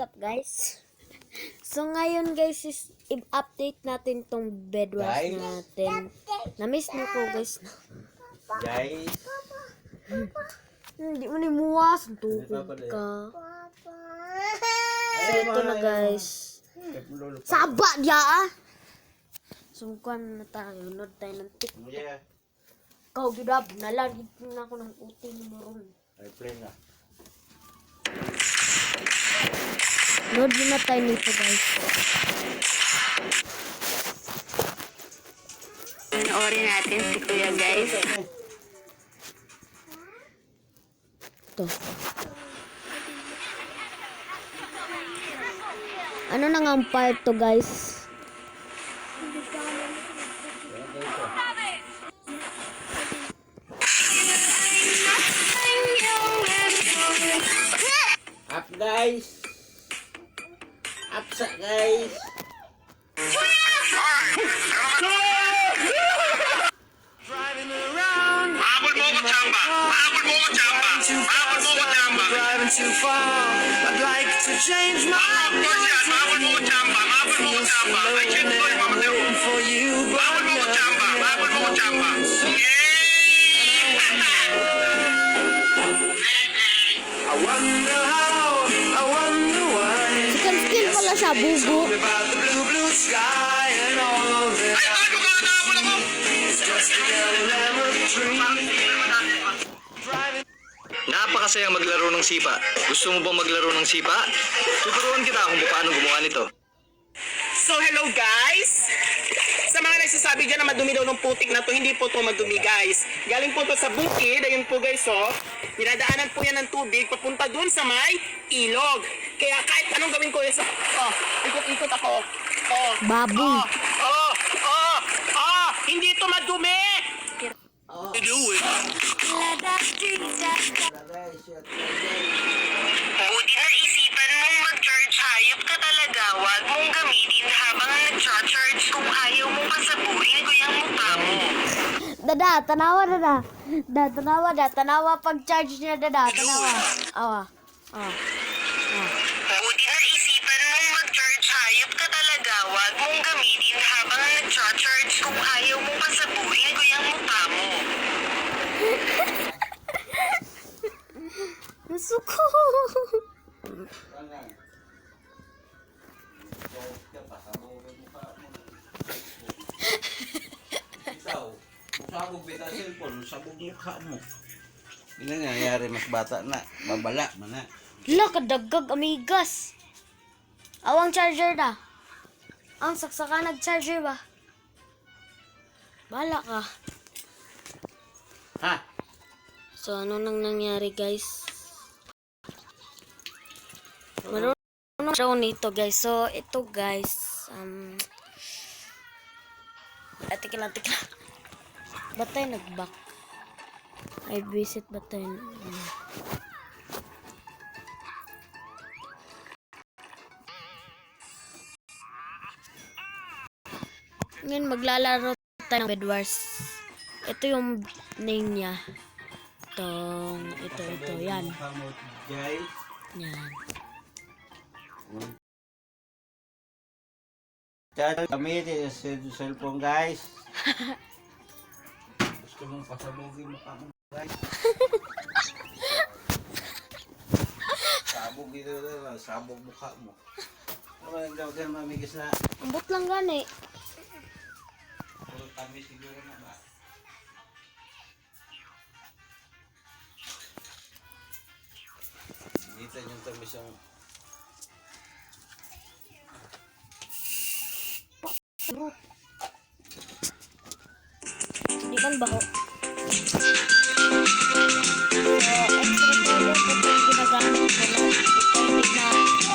up guys? So ngayon guys is i-update natin tong bedwash natin. Na-miss na ko guys. Guys. Hindi mo ni muwas. Tukod ka. So ito na guys. Saba dia ah. Sungkan na tayo. Nod tayo ng tik. Kau gidab. Nalagid na ako ng uting mo ron. Ay, play na. Load muna tayo nito guys. Panoorin natin si Kuya guys. Ito. Ano nang ang part to guys? Up guys. Upsa guys. Driving too far, I'd like to change my waiting for you, I wonder how, I wonder why. Chicken skin pala siya, bugo. About the blue, blue sky and all that it's just a lemon tree. Driving. Napakasayang maglaro ng sipa. Gusto mo bang maglaro ng sipa? Tuturuan kita kung paano gumawa nito. So hello guys! Sa mga nagsasabi dyan na madumi daw ng putik na to, hindi po to madumi guys. Galing po to sa bukid, ayun po guys oh. Dinadaanan po yan ng tubig papunta dun sa may ilog. Kaya kahit anong gawin ko sa... Oh, ikot-ikot ako. Oh, Baboy. hindi to madumi! Buti na isipan mong mag-charge, hayop ka talaga. Huwag mong gamitin habang nag-charge kung ayaw mong kasabuhin ko yung mukha mo. Dada, tanawa dada. Tanawa pag-charge niya dada, tanawa. Awa. Buti na isipan mong mag-charge, hayop ka talaga. Huwag mong gamitin habang nag-charge kung ayaw mong kasabuhin ko yung mukha mo. Nasuko. Sabog bita cellphone, sabog mukha mo. Hindi nangyayari mas bata na, babala man na. Hala, kadagag amigas. Awang charger na. Ang saksaka nag-charger ba? Bala ka. Ha? So, ano nang nangyari, guys? Marunong show nito, guys. So, ito, guys. Tikla. Ba't tayo nag-back? I visit ba tayo? Ngayon, maglalaro tayo ng Bed Wars. Ito yung name niya. Ito. Yan. Guys. Yan. Kami sa cellphone guys. Gusto mong pasabugin mukha mo guys. Sabog dito na, sabog mukha mo. Ano ang daw ka mamigis na? Ambot lang gani. Puro kami siguro na ba? Dito yung tamis yung Di kan baho. So, extra color ko ito yung ginagamit ko na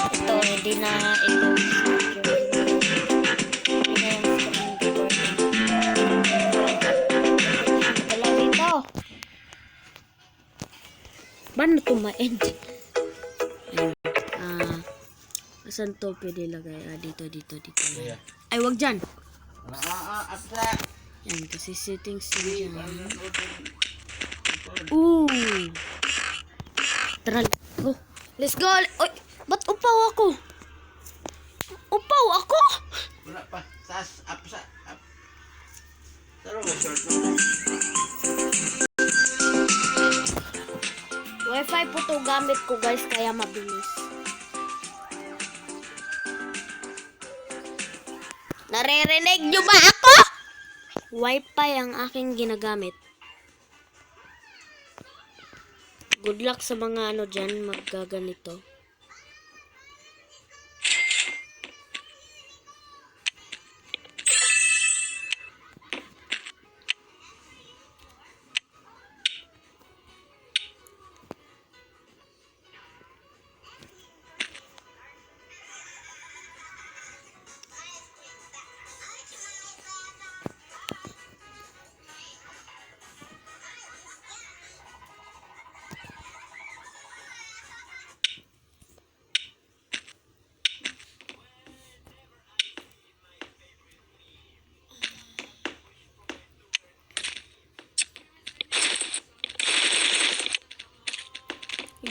ito hindi na ito. Wala dito. Paano ito ma-end? Asan to pwede lagay? Dito. Ay, wag dyan. Asla. Yan, kasi settings din dyan. Tara, go. Let's go. Oy, ba't upa Upaw ako. Upaw ako. Wala pa. Sas, up. Taro mo, short. Wi-Fi po to gamit ko guys, kaya mabilis. Naririnig nyo ba ako? Wi-Fi ang aking ginagamit. Good luck sa mga ano dyan, maggaganito.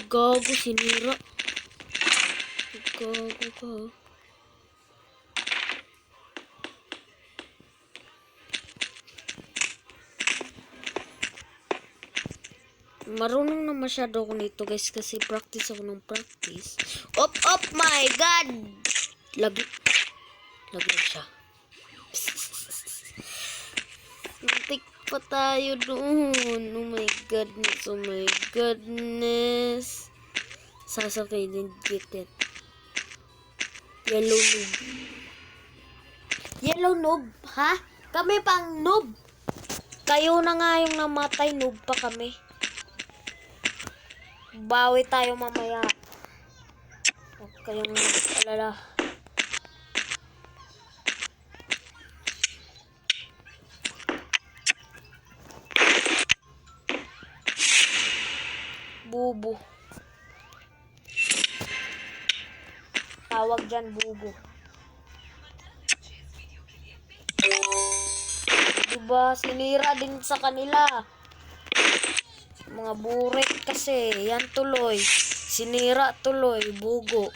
Gago, sinira. Gago ka. Marunong na masyado ako nito guys kasi practice ako ng practice. Op, my god! Laglag siya. Muntik pa tayo doon. Oh my goodness. Sasakay din get it. Yellow noob, ha? Kami pang noob. Kayo na nga yung namatay, noob pa kami. Bawi tayo mamaya. Huwag kayong alala. Bubo. Tawag dyan, bubo. Diba, sinira din sa kanila. Mga burik kasi. Yan tuloy. Sinira tuloy. Bugo.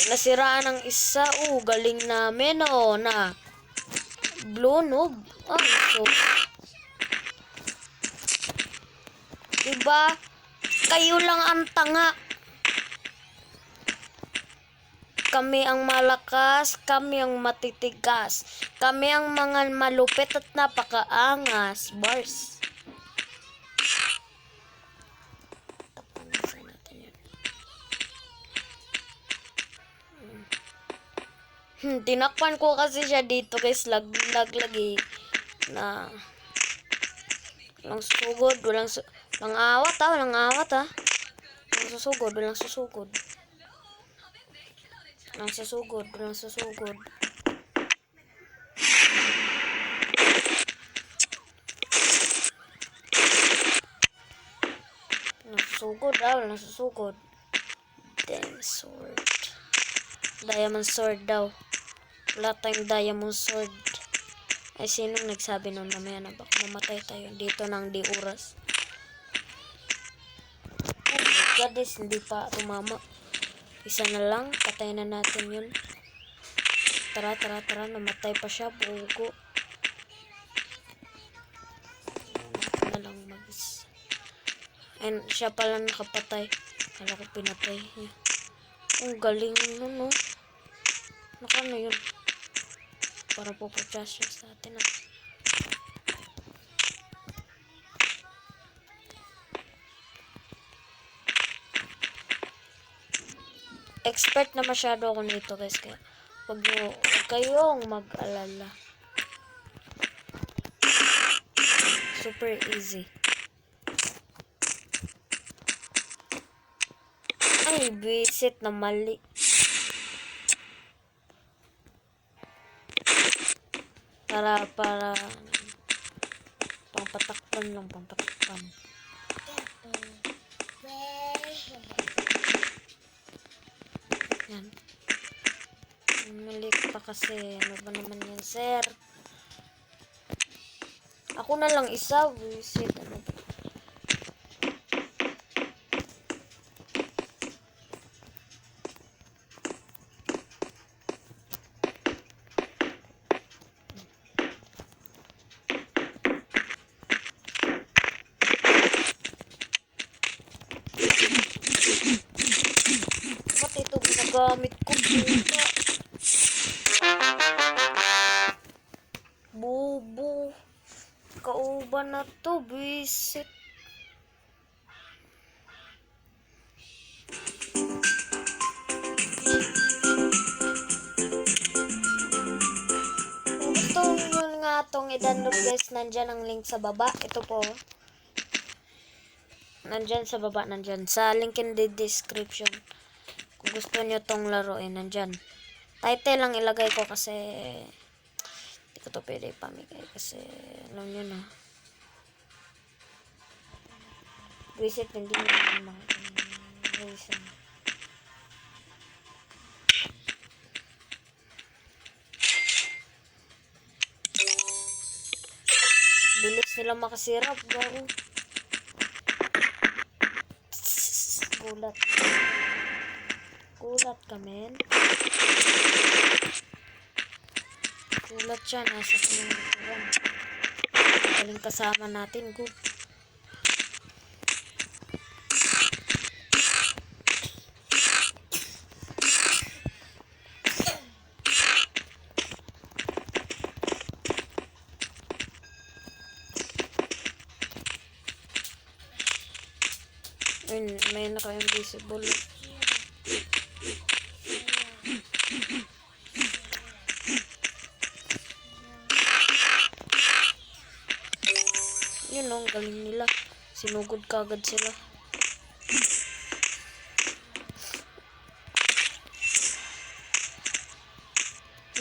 Nasiraan ng isa. Galing namin, na. Blue noob. So. Diba? Kayo lang ang tanga. Kami ang malakas, kami ang matitigas. Kami ang mga malupit at napakaangas. Bars. Tinakpan ko kasi siya dito guys. Lagi. Na. Walang susugod. Walang awat ha. Walang susugod. Walang susugod. Damn sword. Diamond sword daw. Wala tayong diamond sword. Ay, sinong nagsabi nun mamaya na baka mamatay tayo dito ng di oras. Oh my god, hindi pa tumama. Isa na lang, patay na natin yun. Tara, namatay pa siya, bugo. Na lang mag-is. And siya pala nakapatay. Kala ko pinatay niya. Ang galing nun, no? Nakano yun? Para puputyas siya sa atin, Expert na masyado ako nito guys, kaya huwag kayong mag-alala. Super easy. Ay, visit na mali. Para pangpatakpan lang, pangpatakpan. Yan. Mali pa kasi. Ano ba naman yan, sir? Ako na lang isa. Visit. Ano ba? ginagamit ko. Buka. Bubo. Kauban na to, bisit. Kung gusto nyo nga itong i-download guys, nandyan ang link sa baba. Ito po. Nandyan sa baba, nandyan. Sa link in the description. Kung gusto nyo tong laruin, nandyan. Title lang ilagay ko kasi hindi ko to pwede pamigay kasi alam nyo na. Visit, hindi nyo naman reason. Bilis nila makasirap, garo. Gulat. Gulat ka, men. Gulat siya. Nasa sinungan. Galing kasama natin, good. May naka-invisible. Yun o, ang galing nila. Sinugod kagad sila.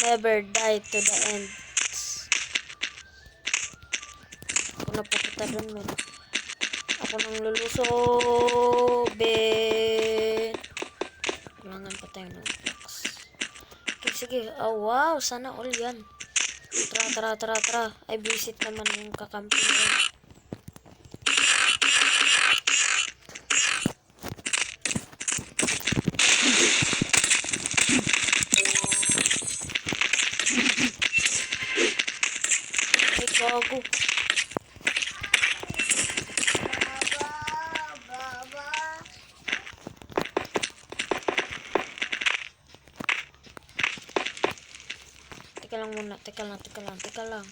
Never die to the end. Ako na po kita dun, men. Ako nang lulusubin. Kailangan pa tayo ng box. Okay, sige. Oh, wow. Sana all yan. Tara. Ay, visit naman yung kakampi yan. Ay, gago. Teka lang muna, teka lang.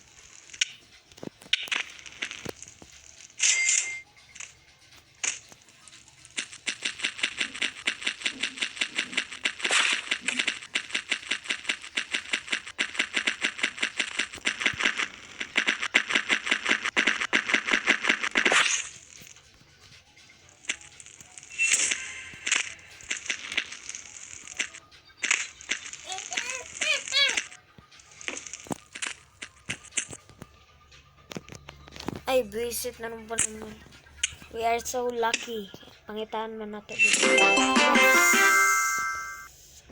Ay, visit na naman naman. We are so lucky. Pangitaan man natin dito.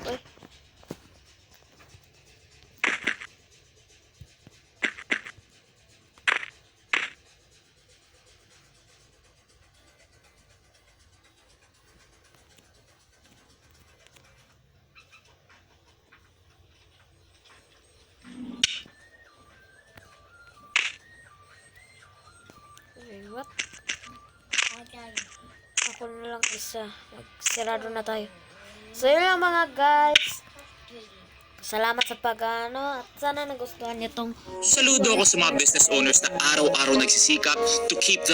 Uy. What? Ako na lang isa. Sirado na tayo. So yun lang mga guys. Salamat sa pag-ano at sana nagustuhan niyo tong Saludo ako sa mga business owners na araw-araw nagsisikap to keep the